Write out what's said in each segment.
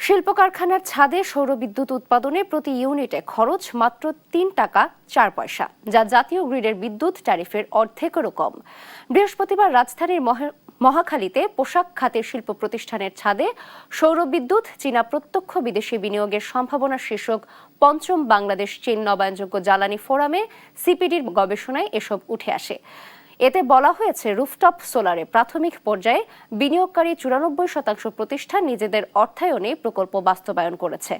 শিল্প কারখানার ছাদে সৌরবিদ্যুৎ উৎপাদনে প্রতি ইউনিটে খরচ মাত্র ৩ টাকা ৪ পয়সা, যা জাতীয় গ্রিডের বিদ্যুৎ ট্যারিফের অর্ধেকেরও কম। বৃহস্পতিবার রাজধানীর মহাখালীতে পোশাক খাতের শিল্প প্রতিষ্ঠানের ছাদে সৌরবিদ্যুৎ চীনা প্রত্যক্ষ বিদেশি বিনিয়োগের সম্ভাবনা শীর্ষক পঞ্চম বাংলাদেশ চীন নবায়নযোগ্য জ্বালানি ফোরামে সিপিডির গবেষণায় এসব উঠে আসে। এতে বলা হয়েছে, রুফটপ সোলারে প্রাথমিক পর্যায়ে বিনিয়োগকারী ৯৪% প্রতিষ্ঠান নিজেদের অর্থায়নে প্রকল্প বাস্তবায়ন করেছে।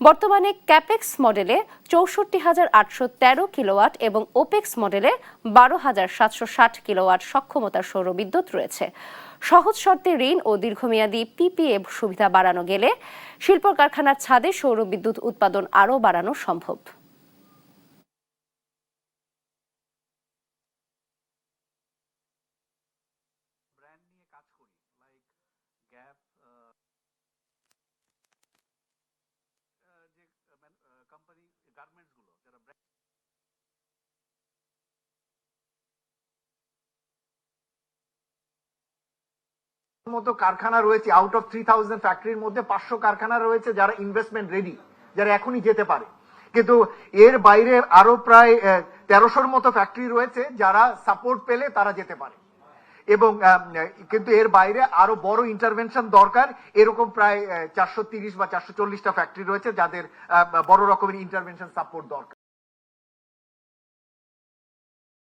বর্তমানে ক্যাপেক্স মডেলে ৬৪,৮১৩ কিলোওয়াট এবং ওপেক্স মডেলে ১২,৭৬০ কিলোওয়াট সক্ষমতার সৌরবিদ্যুৎ রয়েছে। সহজ শর্তে ঋণ ও দীর্ঘমেয়াদী পিপিএ সুবিধা বাড়ানো গেলে শিল্প কারখানার ছাদে সৌরবিদ্যুৎ উৎপাদন আরও বাড়ানো সম্ভব। নিয়ে কাজ করি লাইক গ্যাপ যে কোম্পানি গার্মেন্টস গুলো যারা মতো কারখানা রয়েছে, আউট অফ 3000 ফ্যাক্টরির মধ্যে 500 কারখানা রয়েছে যারা ইনভেস্টমেন্ট রেডি, যারা এখনই যেতে পারে। কিন্তু এর বাইরে আরো প্রায় 1300-র মতো ফ্যাক্টরি রয়েছে যারা সাপোর্ট পেলে তারা যেতে পারে। এবং কিন্তু এর বাইরে আরো বড় ইন্টারভেনশন দরকার। এরকম প্রায় 430 বা 440টা ফ্যাক্টরি রয়েছে যাদের বড় রকমের ইন্টারভেনশন সাপোর্ট দরকার।